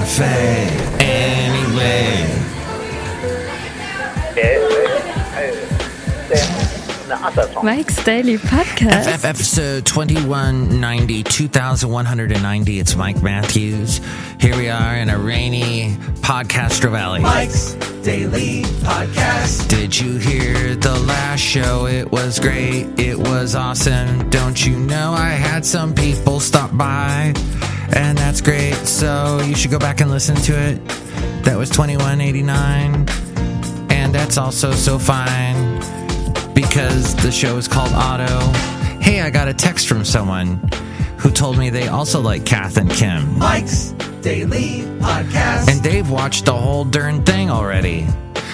cafe anyway. Mike's Daily Podcast. Episode 2190, 2190. It's Mike Matthews. Here we are in a rainy Podcastro Valley. Mike's Daily Podcast. Did you hear the last show? It was great. It was awesome. Don't you know I had some people stop by? And that's great. So you should go back and listen to it. That was 2189. And that's also so fine, because the show is called Auto. Hey, I got a text from someone who told me they also like Kath and Kim. Mike's Daily Podcast. And they've watched the whole darn thing already.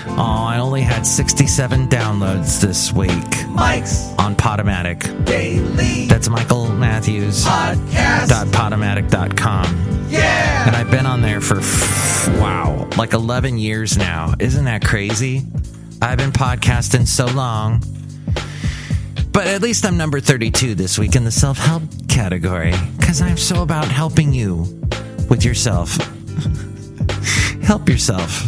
Oh, I only had 67 downloads this week. Mike's on Podomatic. Daily. That's Michael Matthews. Podcast.podomatic.com. Yeah. And I've been on there for, like 11 years now. Isn't that crazy? I've been podcasting so long. But at least I'm number 32 this week in the self-help category, because I'm so about helping you with yourself. Help yourself.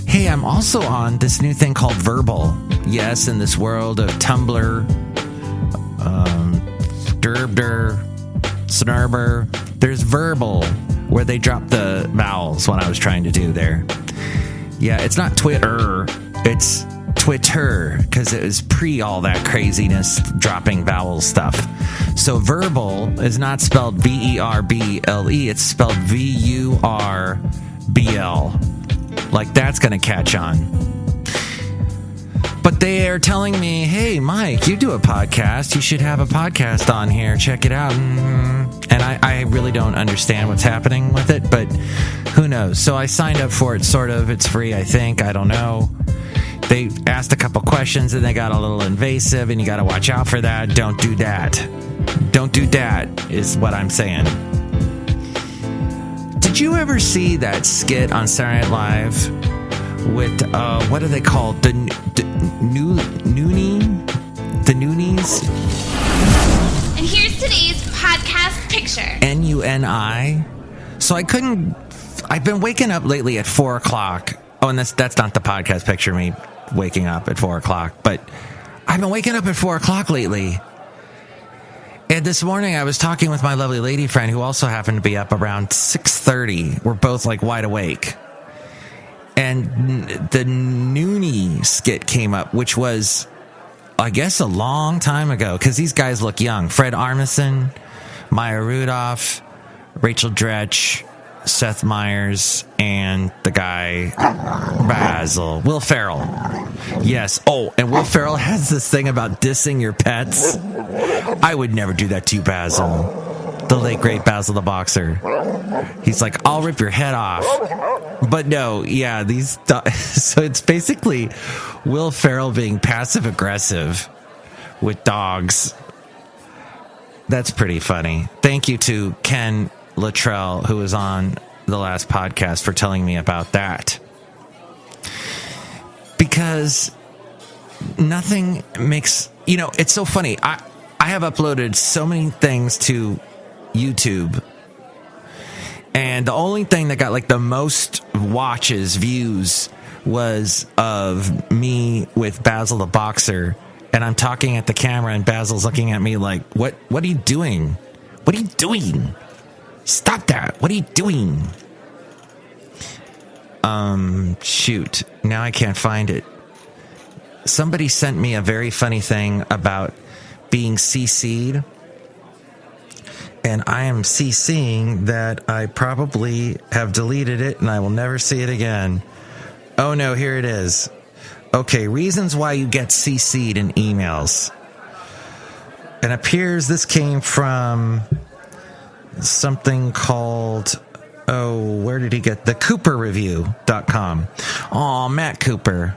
Hey, I'm also on this new thing called Verbal. Yes, in this world of Tumblr, Derbder, Snurber, there's Verbal, where they drop the vowels, what I was trying to do there. Yeah, it's not Twitter, it's Twitter, because it was pre all that craziness dropping vowel stuff. So Verbal is not spelled V-E-R-B-L-E, it's spelled V-U-R-B-L. Like, that's going to catch on. But they are telling me, hey, Mike, you do a podcast. You should have a podcast on here. Check it out. And I really don't understand what's happening with it, but who knows? So I signed up for it, sort of. It's free, I think. I don't know. They asked a couple questions, and they got a little invasive, and you got to watch out for that. Don't do that. Don't do that, is what I'm saying. Did you ever see that skit on Saturday Night Live with, what are they called? The Noonies? And here's today's podcast picture. N-U-N-I. So I've been waking up lately at 4 o'clock. Oh, and that's not the podcast picture, me waking up at 4 o'clock. But I've been waking up at 4 o'clock lately. And this morning I was talking with my lovely lady friend who also happened to be up around 6:30. We're both like wide awake. And the Noonie skit came up, which was, I guess, a long time ago, because these guys look young. Fred Armisen, Maya Rudolph, Rachel Dretch, Seth Meyers, and the guy Basil, Will Ferrell. Yes. Oh, and Will Ferrell has this thing about dissing your pets. I would never do that to you, Basil. The late great Basil the boxer. He's like, I'll rip your head off. But no, yeah, so it's basically Will Ferrell being passive aggressive with dogs. That's pretty funny. Thank you to Ken Luttrell, who was on the last podcast, for telling me about that. Because nothing makes, it's so funny. I have uploaded so many things to YouTube, and the only thing that got like the most views was of me with Basil the boxer, and I'm talking at the camera and Basil's looking at me like, what are you doing? What are you doing? Stop that. What are you doing? Shoot. Now I can't find it. Somebody sent me a very funny thing about being CC'd. And I am CCing that I probably have deleted it and I will never see it again. Oh no, here it is. Okay, reasons why you get CC'd in emails. It appears this came from something called, where did he get? The CooperReview.com. Oh, Matt Cooper.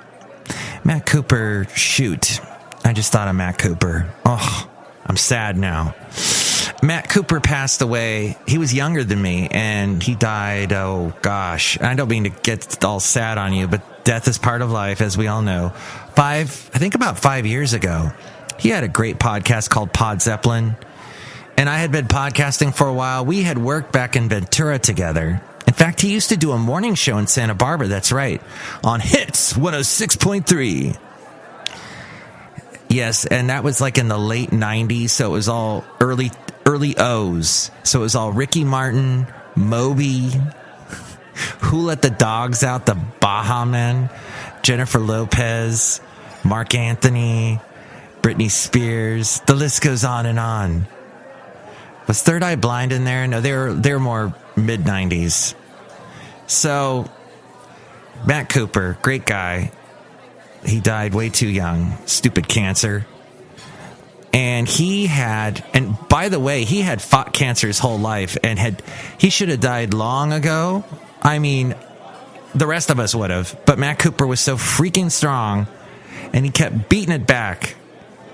Matt Cooper, shoot. I just thought of Matt Cooper. Oh, I'm sad now. Matt Cooper passed away. He was younger than me, and he died, oh gosh. I don't mean to get all sad on you, but death is part of life, as we all know. About 5 years ago, he had a great podcast called Pod Zeppelin, and I had been podcasting for a while. We had worked back in Ventura together, In fact, he used to do a morning show in Santa Barbara. That's right. On Hits 106.3. Yes, and that was like in the late 90s, so it was all early O's. So it was all Ricky Martin, Moby, Who Let the Dogs Out, the Baha Men, Jennifer Lopez, Mark Anthony, Britney Spears. The list goes on and on. Was Third Eye Blind in there? No, they were more mid-90s. So, Matt Cooper, great guy. He died way too young. Stupid cancer. And by the way, he had fought cancer his whole life, and he should have died long ago. I mean, the rest of us would have. But Matt Cooper was so freaking strong, and he kept beating it back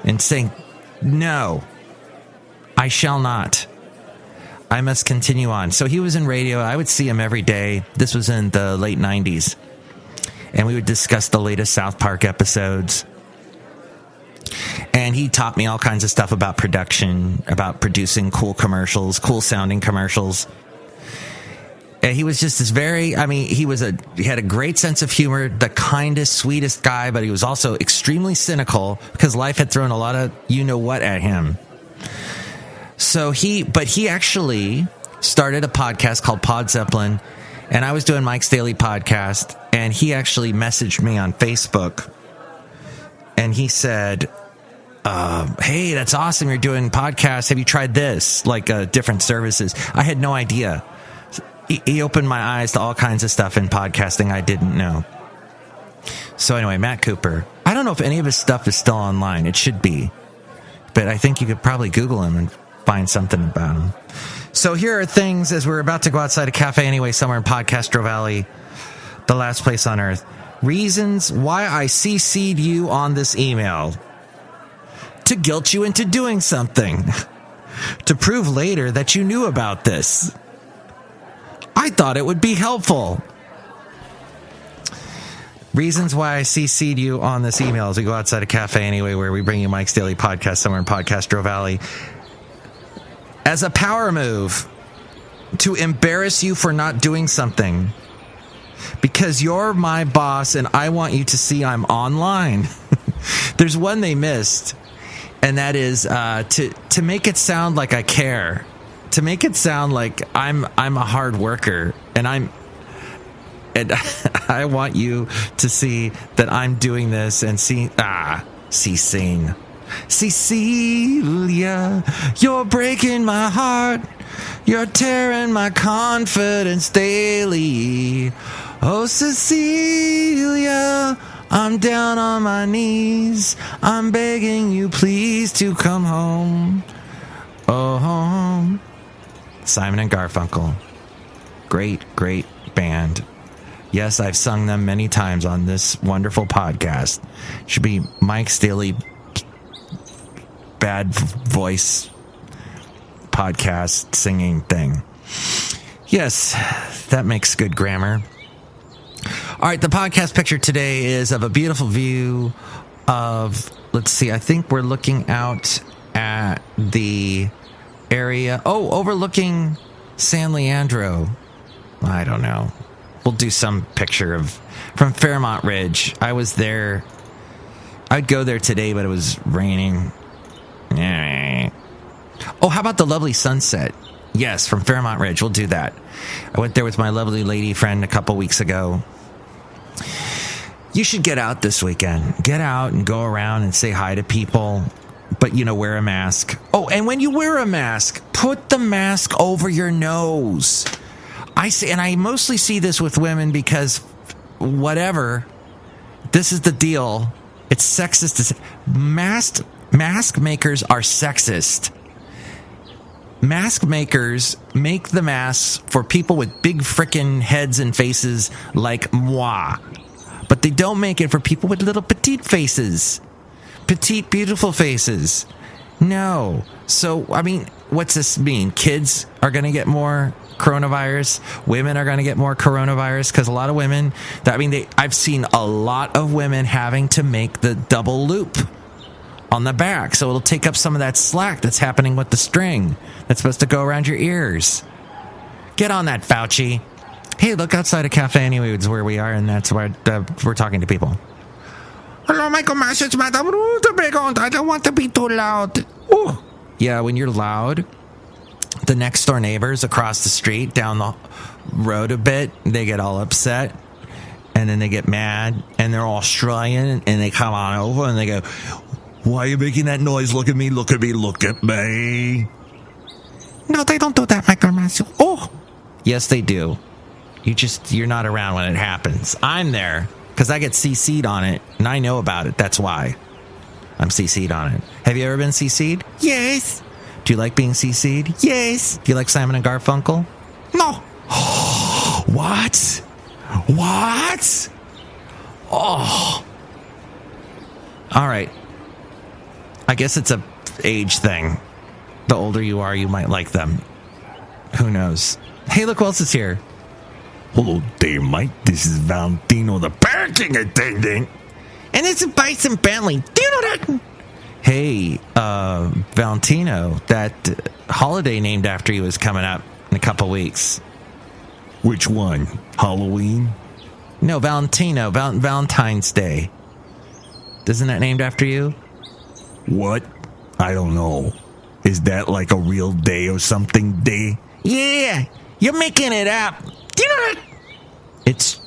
and saying, no, I shall not. I must continue on. So he was in radio. I would see him every day. This was in the late 90s. And we would discuss the latest South Park episodes. And he taught me all kinds of stuff about production, about producing cool commercials, cool sounding commercials. And he was just he had a great sense of humor, the kindest, sweetest guy, but he was also extremely cynical because life had thrown a lot of you-know-what at him. So he actually started a podcast called Pod Zeppelin, and I was doing Mike's Daily Podcast, and he actually messaged me on Facebook, and he said, hey, that's awesome, you're doing podcasts, have you tried this, like different services? I had no idea. He opened my eyes to all kinds of stuff in podcasting I didn't know. So anyway, Matt Cooper, I don't know if any of his stuff is still online. It should be, but I think you could probably Google him and find something about him. So here are things as we're about to go outside a cafe anyway, somewhere in Podcastro Valley, the last place on earth. Reasons why I CC'd you on this email. To guilt you into doing something. To prove later that you knew about this. I thought it would be helpful. Reasons why I CC'd you on this email as we go outside a cafe anyway, where we bring you Mike's Daily Podcast somewhere in Podcastro Valley. As a power move to embarrass you for not doing something. Because you're my boss and I want you to see I'm online. There's one they missed, and that is to make it sound like I care. To make it sound like I'm a hard worker and I want you to see that I'm doing this and sing. Cecilia, you're breaking my heart. You're tearing my confidence daily. Oh, Cecilia, I'm down on my knees. I'm begging you, please, to come home. Oh, home. Simon and Garfunkel. Great, great band. Yes, I've sung them many times on this wonderful podcast. Should be Mike's Daily Bad Voice podcast singing thing. Yes, that makes good grammar. All right, the podcast picture today is of a beautiful view of, let's see, I think we're looking out at the area, overlooking San Leandro. I don't know. We'll do some picture from Fairmont Ridge. I was there. I'd go there today, but it was raining. Oh, how about the lovely sunset? Yes, from Fairmont Ridge. We'll do that. I went there with my lovely lady friend a couple weeks ago. You should get out this weekend. Get out and go around and say hi to people. But, wear a mask. Oh, and when you wear a mask, put the mask over your nose. I mostly see this with women because whatever, this is the deal. It's sexist. Mask makers are sexist. Mask makers make the masks for people with big frickin' heads and faces like moi. But they don't make it for people with little petite faces. Petite, beautiful faces. No. So, what's this mean? Kids are going to get more coronavirus. Women are going to get more coronavirus because a lot of women, I've seen a lot of women having to make the double loop on the back. So it'll take up some of that slack that's happening with the string that's supposed to go around your ears. Get on that, Fauci. Hey, look outside a cafe anyway. It's where we are, and that's where we're talking to people. Hello, Michael Mash. It's Madame Rootabega. I don't want to be too loud. Ooh. Yeah, when you're loud, the next door neighbors across the street, down the road a bit, they get all upset, and then they get mad, and they're all Australian, and they come on over, and they go, why are you making that noise? Look at me, look at me, look at me. No, they don't do that, Michael Mash. Oh. Yes, they do. You're not around when it happens. I'm there, because I get CC'd on it, and I know about it. That's why I'm CC'd on it. Have you ever been CC'd? Yes. Do you like being CC'd? Yes. Do you like Simon and Garfunkel? No. What? What? Oh. All right. I guess it's a age thing. The older you are, you might like them. Who knows? Hey, look who else is here. Hello there, Mike. This is Valentino, the parking attendant. And this is Bison Bentley. Do you know that? Hey, Valentino, that holiday named after you is coming up in a couple weeks. Which one? Halloween? No, Valentino. Valentine's Day. Isn't that named after you? What? I don't know. Is that like a real day or something day? Yeah, you're making it up. Do you know that? It's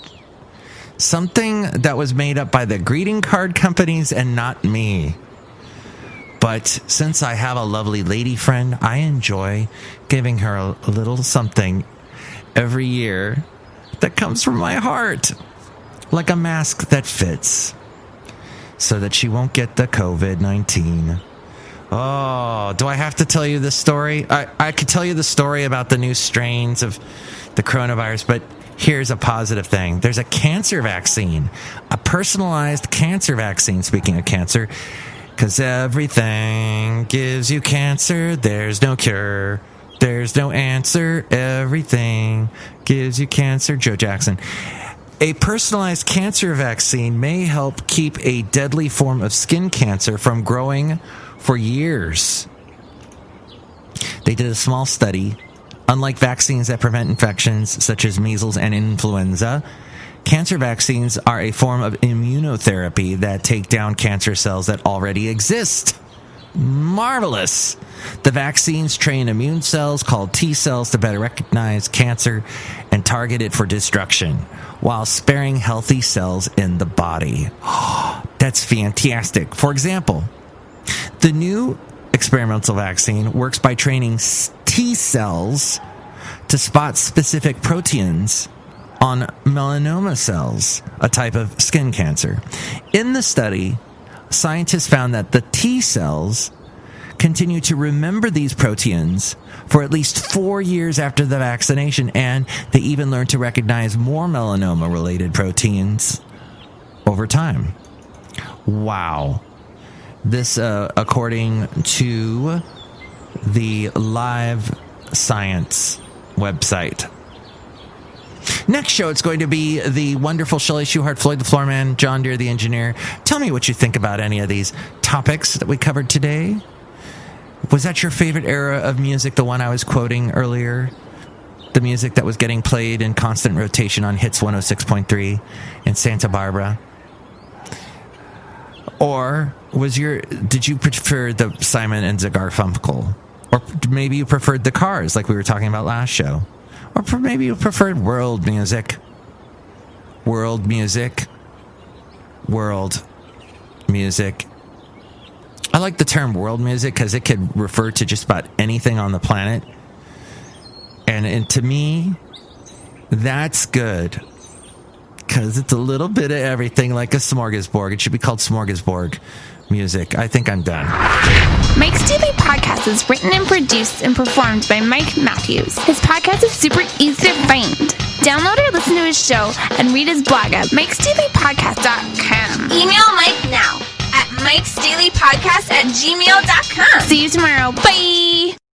something that was made up by the greeting card companies and not me. But since I have a lovely lady friend, I enjoy giving her a little something every year that comes from my heart. Like a mask that fits. So that she won't get the COVID-19. Oh, do I have to tell you this story? I could tell you the story about the new strains of the coronavirus, but here's a positive thing. There's a cancer vaccine, a personalized cancer vaccine, speaking of cancer, because everything gives you cancer. There's no cure. There's no answer. Everything gives you cancer. Joe Jackson. A personalized cancer vaccine may help keep a deadly form of skin cancer from growing for years. They did a small study. Unlike vaccines that prevent infections such as measles and influenza, cancer vaccines are a form of immunotherapy that take down cancer cells that already exist. Marvelous! The vaccines train immune cells called T cells to better recognize cancer and target it for destruction, while sparing healthy cells in the body. That's fantastic. For example, the new experimental vaccine works by training T cells to spot specific proteins on melanoma cells, a type of skin cancer. In the study, scientists found that the T cells continue to remember these proteins for at least 4 years after the vaccination, and they even learn to recognize more melanoma-related proteins over time. Wow. This, according to the Live Science website. Next show, it's going to be the wonderful Chely Shoehart, Floyd the Floorman, John Deere the engineer. Tell me what you think about any of these topics that we covered today. Was that your favorite era of music, the one I was quoting earlier? The music that was getting played in constant rotation on Hits 106.3 in Santa Barbara? Or did you prefer the Simon and Garfunkel? Or maybe you preferred the Cars, like we were talking about last show? Or maybe you preferred world music? World music. World music. I like the term world music because it could refer to just about anything on the planet. And to me, that's good. Because it's a little bit of everything, like a smorgasbord. It should be called smorgasbord music. I think I'm done. Mike's Daily Podcast is written and produced and performed by Mike Matthews. His podcast is super easy to find. Download or listen to his show and read his blog at MikesDailyPodcast.com. Email Mike now at MikesDailyPodcast@gmail.com. See you tomorrow. Bye!